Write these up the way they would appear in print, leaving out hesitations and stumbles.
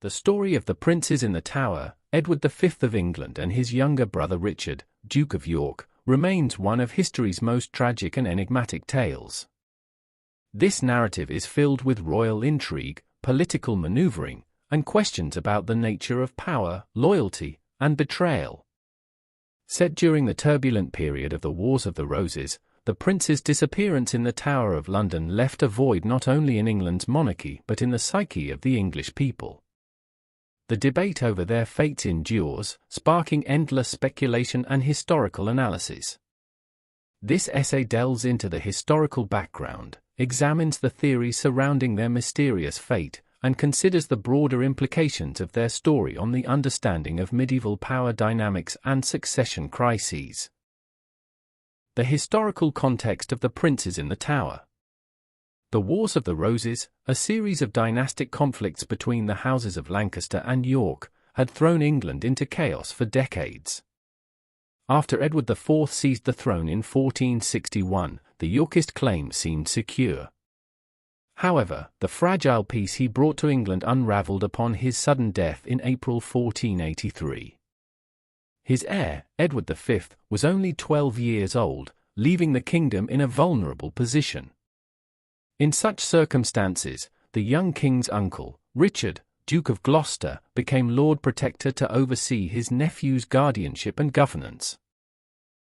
The story of the Princes in the Tower, Edward V of England and his younger brother Richard, Duke of York, remains one of history's most tragic and enigmatic tales. This narrative is filled with royal intrigue, political maneuvering, and questions about the nature of power, loyalty, and betrayal. Set during the turbulent period of the Wars of the Roses, the prince's disappearance in the Tower of London left a void not only in England's monarchy but in the psyche of the English people. The debate over their fates endures, sparking endless speculation and historical analysis. This essay delves into the historical background, examines the theories surrounding their mysterious fate, and considers the broader implications of their story on the understanding of medieval power dynamics and succession crises. The historical context of the Princes in the Tower. The Wars of the Roses, a series of dynastic conflicts between the houses of Lancaster and York, had thrown England into chaos for decades. After Edward IV seized the throne in 1461, the Yorkist claim seemed secure. However, the fragile peace he brought to England unravelled upon his sudden death in April 1483. His heir, Edward V, was only 12 years old, leaving the kingdom in a vulnerable position. In such circumstances, the young king's uncle, Richard, Duke of Gloucester, became Lord Protector to oversee his nephew's guardianship and governance.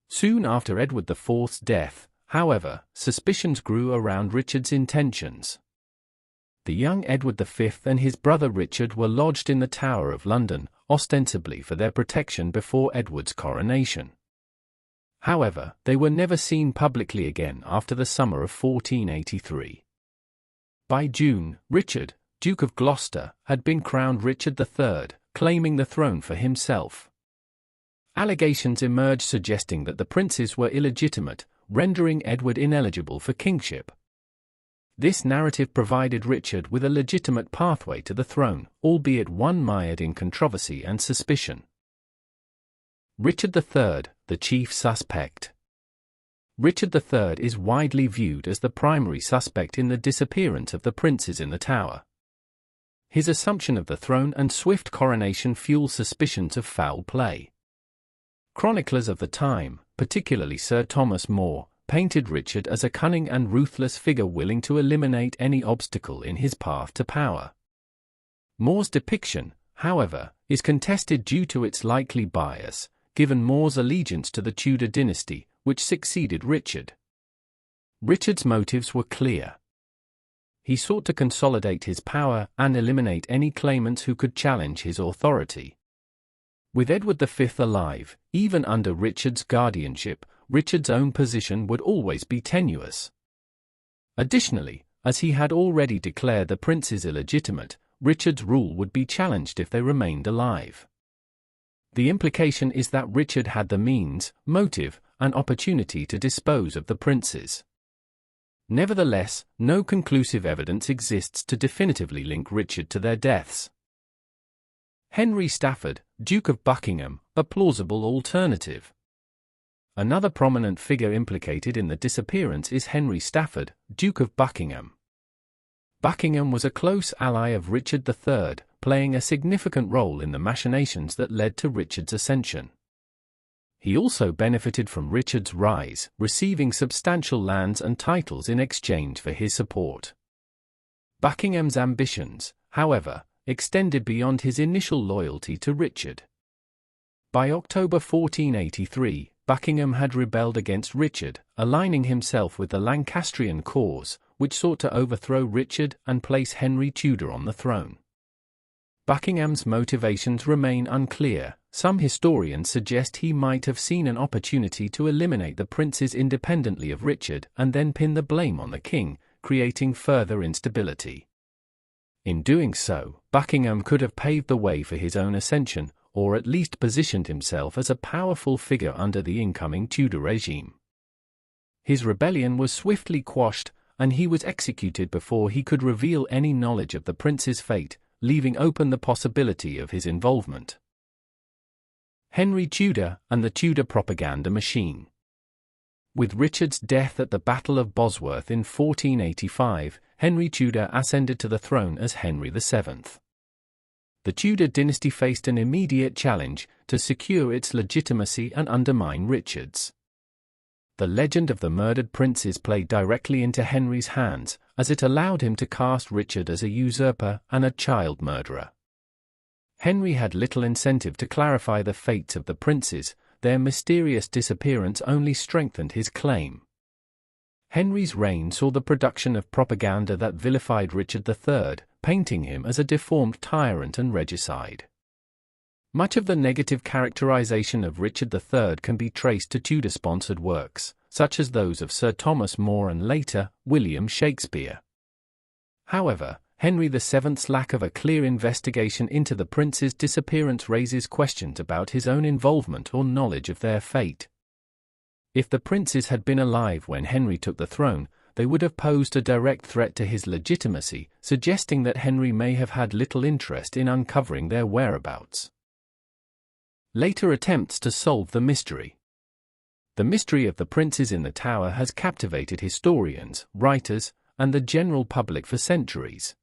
Soon after Edward IV's death, however, suspicions grew around Richard's intentions. The young Edward V and his brother Richard were lodged in the Tower of London, ostensibly for their protection before Edward's coronation. However, they were never seen publicly again after the summer of 1483. By June, Richard, Duke of Gloucester, had been crowned Richard III, claiming the throne for himself. Allegations emerged suggesting that the princes were illegitimate, rendering Edward ineligible for kingship. This narrative provided Richard with a legitimate pathway to the throne, albeit one mired in controversy and suspicion. Richard III, the chief suspect. Richard III is widely viewed as the primary suspect in the disappearance of the Princes in the Tower. His assumption of the throne and swift coronation fuel suspicions of foul play. Chroniclers of the time, particularly Sir Thomas More, painted Richard as a cunning and ruthless figure willing to eliminate any obstacle in his path to power. More's depiction, however, is contested due to its likely bias, given More's allegiance to the Tudor dynasty, which succeeded Richard. Richard's motives were clear. He sought to consolidate his power and eliminate any claimants who could challenge his authority. With Edward V alive, even under Richard's guardianship, Richard's own position would always be tenuous. Additionally, as he had already declared the princes illegitimate, Richard's rule would be challenged if they remained alive. The implication is that Richard had the means, motive, and opportunity to dispose of the princes. Nevertheless, no conclusive evidence exists to definitively link Richard to their deaths. Henry Stafford, Duke of Buckingham, a plausible alternative. Another prominent figure implicated in the disappearance is Henry Stafford, Duke of Buckingham. Buckingham was a close ally of Richard III, playing a significant role in the machinations that led to Richard's ascension. He also benefited from Richard's rise, receiving substantial lands and titles in exchange for his support. Buckingham's ambitions, however, extended beyond his initial loyalty to Richard. By October 1483, Buckingham had rebelled against Richard, aligning himself with the Lancastrian cause, which sought to overthrow Richard and place Henry Tudor on the throne. Buckingham's motivations remain unclear. Some historians suggest he might have seen an opportunity to eliminate the princes independently of Richard and then pin the blame on the king, creating further instability. In doing so, Buckingham could have paved the way for his own ascension, or at least positioned himself as a powerful figure under the incoming Tudor regime. His rebellion was swiftly quashed, and he was executed before he could reveal any knowledge of the prince's fate, leaving open the possibility of his involvement. Henry Tudor and the Tudor propaganda machine. With Richard's death at the Battle of Bosworth in 1485, Henry Tudor ascended to the throne as Henry VII. The Tudor dynasty faced an immediate challenge to secure its legitimacy and undermine Richard's. The legend of the murdered princes played directly into Henry's hands, as it allowed him to cast Richard as a usurper and a child murderer. Henry had little incentive to clarify the fates of the princes. Their mysterious disappearance only strengthened his claim. Henry's reign saw the production of propaganda that vilified Richard III, painting him as a deformed tyrant and regicide. Much of the negative characterization of Richard III can be traced to Tudor-sponsored works, such as those of Sir Thomas More and later, William Shakespeare. However, Henry VII's lack of a clear investigation into the prince's disappearance raises questions about his own involvement or knowledge of their fate. If the princes had been alive when Henry took the throne, they would have posed a direct threat to his legitimacy, suggesting that Henry may have had little interest in uncovering their whereabouts. Later attempts to solve the mystery. The mystery of the princes in the Tower has captivated historians, writers, and the general public for centuries.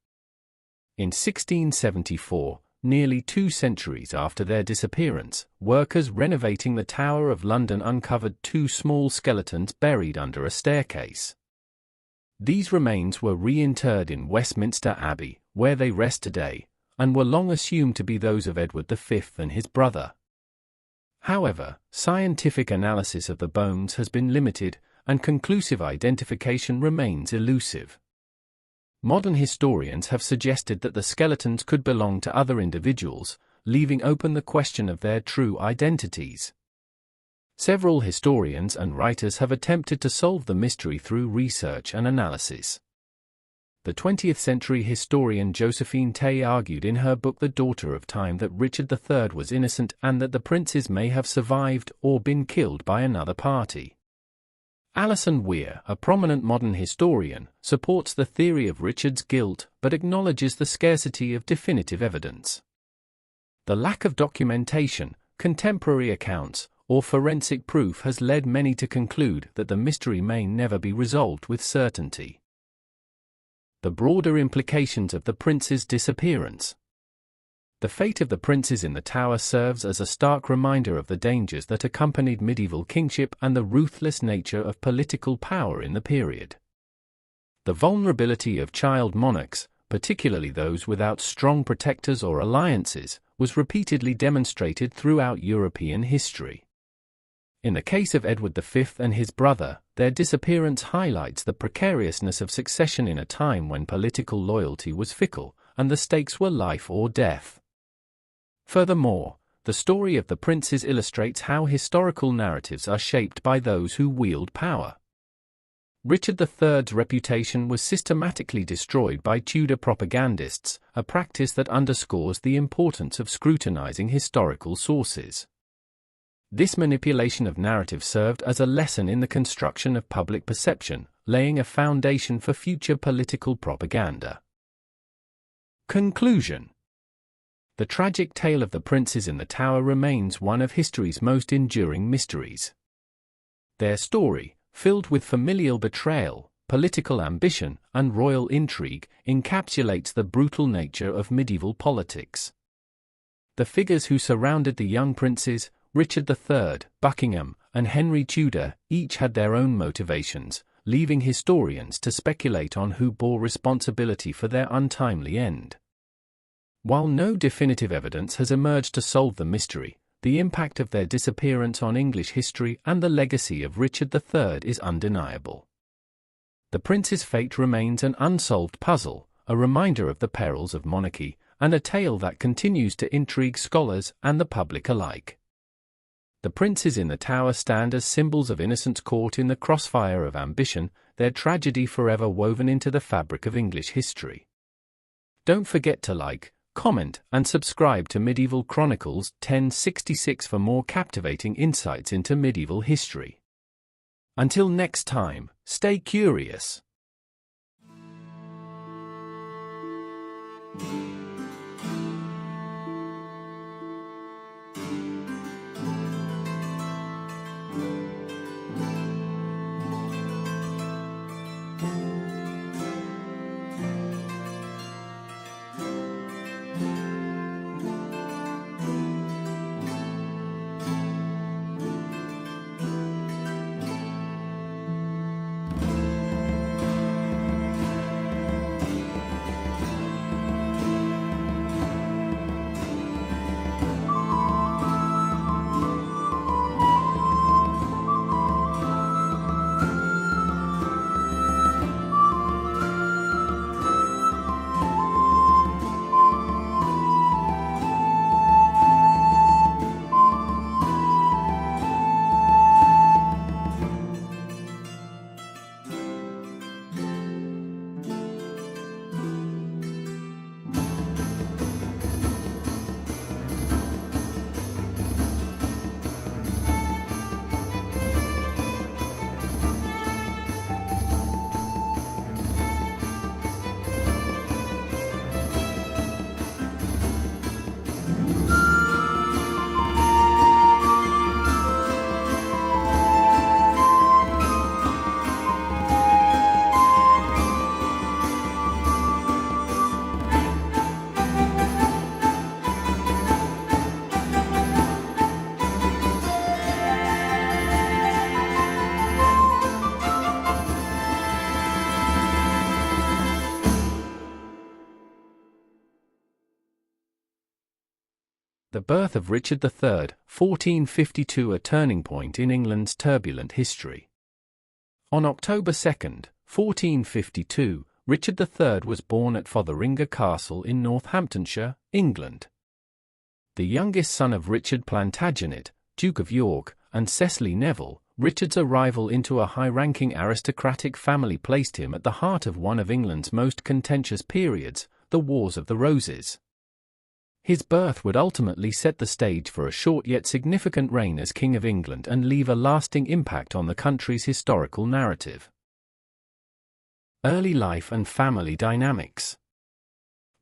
In 1674, nearly 2 centuries after their disappearance, workers renovating the Tower of London uncovered 2 small skeletons buried under a staircase. These remains were reinterred in Westminster Abbey, where they rest today, and were long assumed to be those of Edward V and his brother. However, scientific analysis of the bones has been limited, and conclusive identification remains elusive. Modern historians have suggested that the skeletons could belong to other individuals, leaving open the question of their true identities. Several historians and writers have attempted to solve the mystery through research and analysis. The 20th-century historian Josephine Tay argued in her book The Daughter of Time that Richard III was innocent and that the princes may have survived or been killed by another party. Alison Weir, a prominent modern historian, supports the theory of Richard's guilt but acknowledges the scarcity of definitive evidence. The lack of documentation, contemporary accounts, or forensic proof has led many to conclude that the mystery may never be resolved with certainty. The broader implications of the prince's disappearance. The fate of the princes in the Tower serves as a stark reminder of the dangers that accompanied medieval kingship and the ruthless nature of political power in the period. The vulnerability of child monarchs, particularly those without strong protectors or alliances, was repeatedly demonstrated throughout European history. In the case of Edward V and his brother, their disappearance highlights the precariousness of succession in a time when political loyalty was fickle, and the stakes were life or death. Furthermore, the story of the princes illustrates how historical narratives are shaped by those who wield power. Richard III's reputation was systematically destroyed by Tudor propagandists, a practice that underscores the importance of scrutinizing historical sources. This manipulation of narrative served as a lesson in the construction of public perception, laying a foundation for future political propaganda. Conclusion. The tragic tale of the princes in the Tower remains one of history's most enduring mysteries. Their story, filled with familial betrayal, political ambition, and royal intrigue, encapsulates the brutal nature of medieval politics. The figures who surrounded the young princes, Richard III, Buckingham, and Henry Tudor, each had their own motivations, leaving historians to speculate on who bore responsibility for their untimely end. While no definitive evidence has emerged to solve the mystery, the impact of their disappearance on English history and the legacy of Richard III is undeniable. The prince's fate remains an unsolved puzzle, a reminder of the perils of monarchy, and a tale that continues to intrigue scholars and the public alike. The princes in the Tower stand as symbols of innocence caught in the crossfire of ambition, their tragedy forever woven into the fabric of English history. Don't forget to like, comment, and subscribe to Medieval Chronicles 1066 for more captivating insights into medieval history. Until next time, stay curious. The birth of Richard III, 1452, a turning point in England's turbulent history. On October 2, 1452, Richard III was born at Fotheringhay Castle in Northamptonshire, England. The youngest son of Richard Plantagenet, Duke of York, and Cecily Neville, Richard's arrival into a high-ranking aristocratic family placed him at the heart of one of England's most contentious periods, the Wars of the Roses. His birth would ultimately set the stage for a short yet significant reign as King of England and leave a lasting impact on the country's historical narrative. Early life and family dynamics.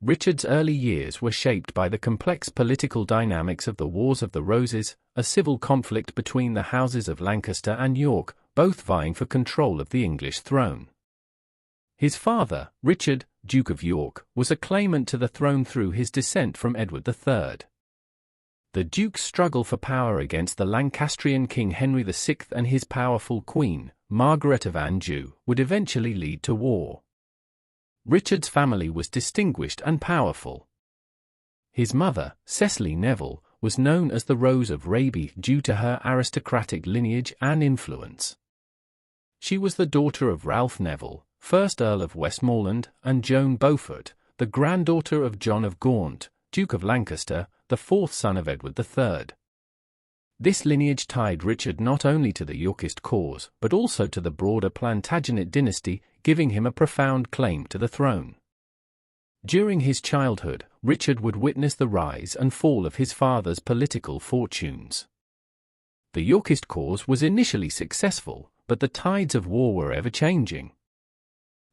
Richard's early years were shaped by the complex political dynamics of the Wars of the Roses, a civil conflict between the houses of Lancaster and York, both vying for control of the English throne. His father, Richard, Duke of York, was a claimant to the throne through his descent from Edward III. The Duke's struggle for power against the Lancastrian King Henry VI and his powerful queen, Margaret of Anjou, would eventually lead to war. Richard's family was distinguished and powerful. His mother, Cecily Neville, was known as the Rose of Raby due to her aristocratic lineage and influence. She was the daughter of Ralph Neville, 1st Earl of Westmoreland, and Joan Beaufort, the granddaughter of John of Gaunt, Duke of Lancaster, the 4th son of Edward III. This lineage tied Richard not only to the Yorkist cause but also to the broader Plantagenet dynasty, giving him a profound claim to the throne. During his childhood, Richard would witness the rise and fall of his father's political fortunes. The Yorkist cause was initially successful, but the tides of war were ever-changing.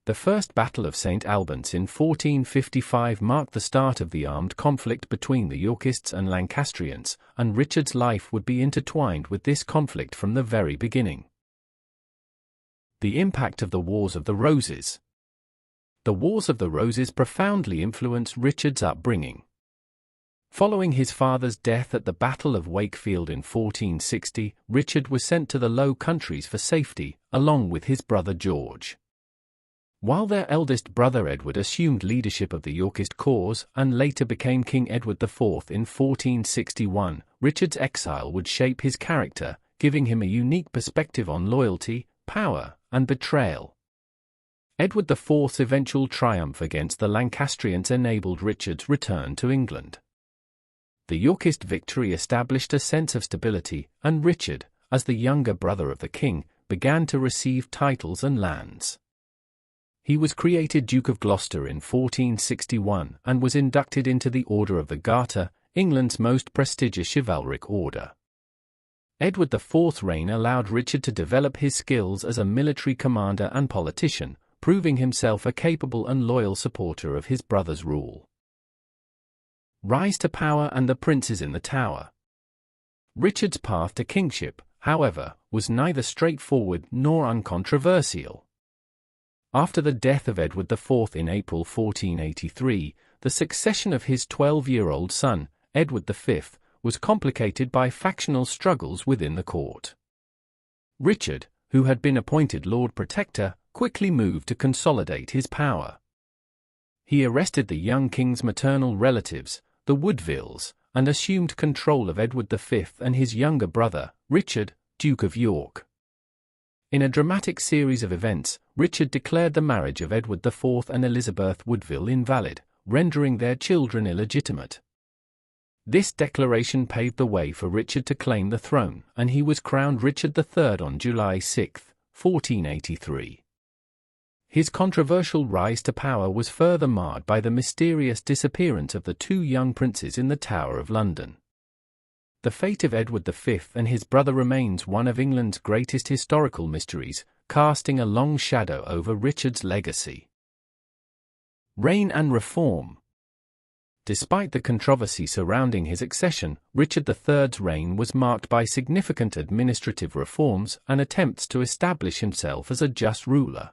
The First Battle of St. Albans in 1455 marked the start of the armed conflict between the Yorkists and Lancastrians, and Richard's life would be intertwined with this conflict from the very beginning. The impact of the Wars of the Roses. The Wars of the Roses profoundly influenced Richard's upbringing. Following his father's death at the Battle of Wakefield in 1460, Richard was sent to the Low Countries for safety, along with his brother George. While their eldest brother Edward assumed leadership of the Yorkist cause and later became King Edward IV in 1461, Richard's exile would shape his character, giving him a unique perspective on loyalty, power, and betrayal. Edward IV's eventual triumph against the Lancastrians enabled Richard's return to England. The Yorkist victory established a sense of stability, and Richard, as the younger brother of the king, began to receive titles and lands. He was created Duke of Gloucester in 1461 and was inducted into the Order of the Garter, England's most prestigious chivalric order. Edward IV's reign allowed Richard to develop his skills as a military commander and politician, proving himself a capable and loyal supporter of his brother's rule. Rise to power and the princes in the Tower. Richard's path to kingship, however, was neither straightforward nor uncontroversial. After the death of Edward IV in April 1483, the succession of his 12-year-old son, Edward V, was complicated by factional struggles within the court. Richard, who had been appointed Lord Protector, quickly moved to consolidate his power. He arrested the young king's maternal relatives, the Woodvilles, and assumed control of Edward V and his younger brother, Richard, Duke of York. In a dramatic series of events, Richard declared the marriage of Edward IV and Elizabeth Woodville invalid, rendering their children illegitimate. This declaration paved the way for Richard to claim the throne, and he was crowned Richard III on July 6, 1483. His controversial rise to power was further marred by the mysterious disappearance of the two young princes in the Tower of London. The fate of Edward V and his brother remains one of England's greatest historical mysteries, casting a long shadow over Richard's legacy. Reign and reform. Despite the controversy surrounding his accession, Richard III's reign was marked by significant administrative reforms and attempts to establish himself as a just ruler.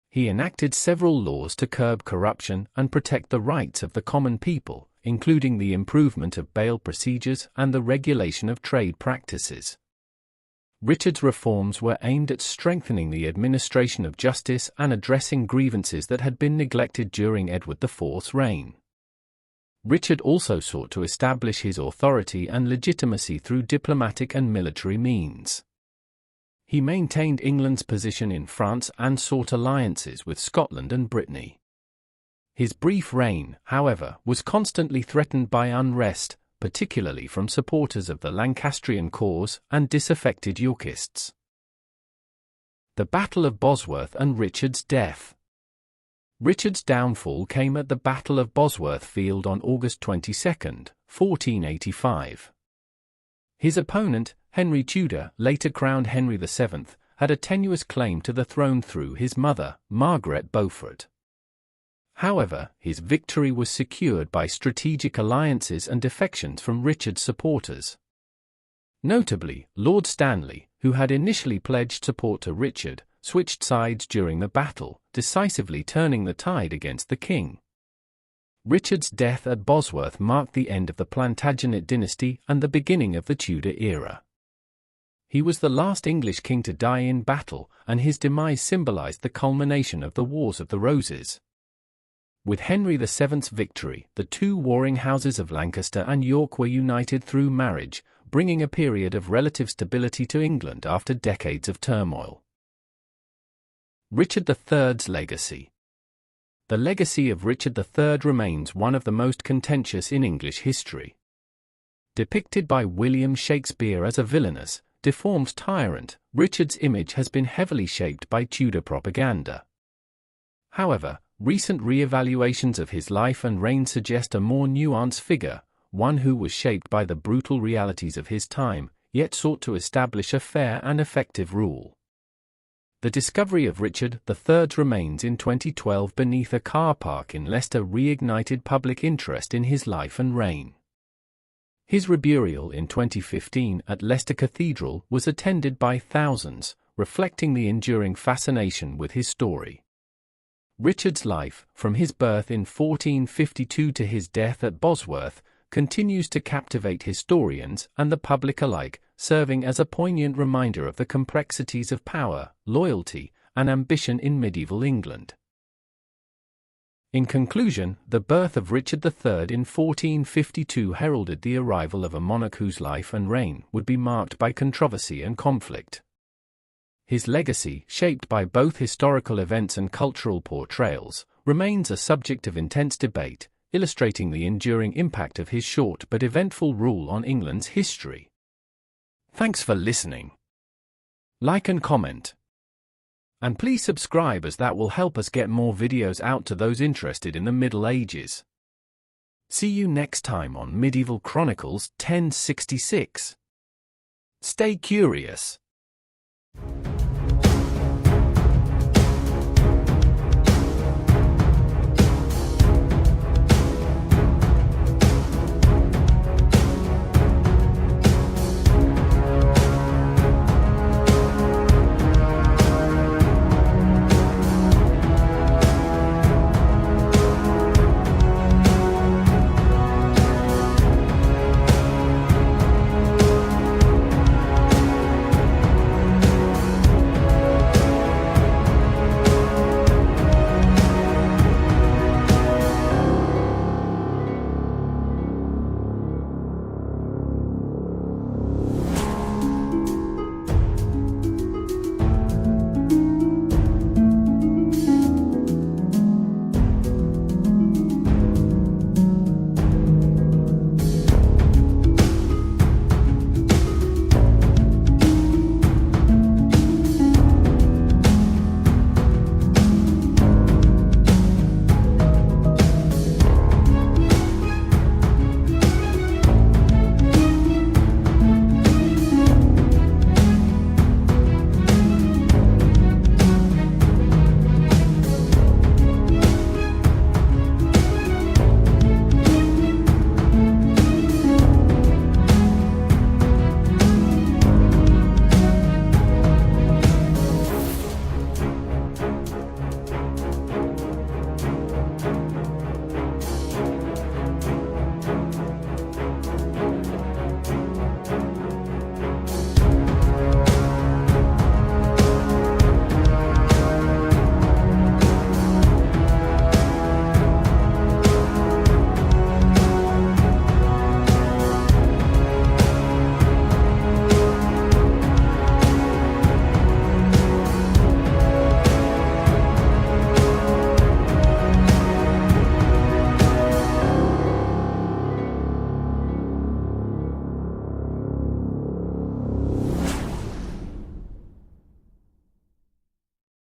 He enacted several laws to curb corruption and protect the rights of the common people, including the improvement of bail procedures and the regulation of trade practices. Richard's reforms were aimed at strengthening the administration of justice and addressing grievances that had been neglected during Edward IV's reign. Richard also sought to establish his authority and legitimacy through diplomatic and military means. He maintained England's position in France and sought alliances with Scotland and Brittany. His brief reign, however, was constantly threatened by unrest, particularly from supporters of the Lancastrian cause and disaffected Yorkists. The Battle of Bosworth and Richard's death. Richard's downfall came at the Battle of Bosworth Field on August 22, 1485. His opponent, Henry Tudor, later crowned Henry VII, had a tenuous claim to the throne through his mother, Margaret Beaufort. However, his victory was secured by strategic alliances and defections from Richard's supporters. Notably, Lord Stanley, who had initially pledged support to Richard, switched sides during the battle, decisively turning the tide against the king. Richard's death at Bosworth marked the end of the Plantagenet dynasty and the beginning of the Tudor era. He was the last English king to die in battle, and his demise symbolized the culmination of the Wars of the Roses. With Henry VII's victory, the two warring houses of Lancaster and York were united through marriage, bringing a period of relative stability to England after decades of turmoil. Richard III's legacy. The legacy of Richard III remains one of the most contentious in English history. Depicted by William Shakespeare as a villainous, deformed tyrant, Richard's image has been heavily shaped by Tudor propaganda. However, recent re-evaluations of his life and reign suggest a more nuanced figure, one who was shaped by the brutal realities of his time, yet sought to establish a fair and effective rule. The discovery of Richard III's remains in 2012 beneath a car park in Leicester reignited public interest in his life and reign. His reburial in 2015 at Leicester Cathedral was attended by thousands, reflecting the enduring fascination with his story. Richard's life, from his birth in 1452 to his death at Bosworth, continues to captivate historians and the public alike, serving as a poignant reminder of the complexities of power, loyalty, and ambition in medieval England. In conclusion, the birth of Richard III in 1452 heralded the arrival of a monarch whose life and reign would be marked by controversy and conflict. His legacy, shaped by both historical events and cultural portrayals, remains a subject of intense debate, illustrating the enduring impact of his short but eventful rule on England's history. Thanks for listening. Like and comment. And please subscribe, as that will help us get more videos out to those interested in the Middle Ages. See you next time on Medieval Chronicles 1066. Stay curious.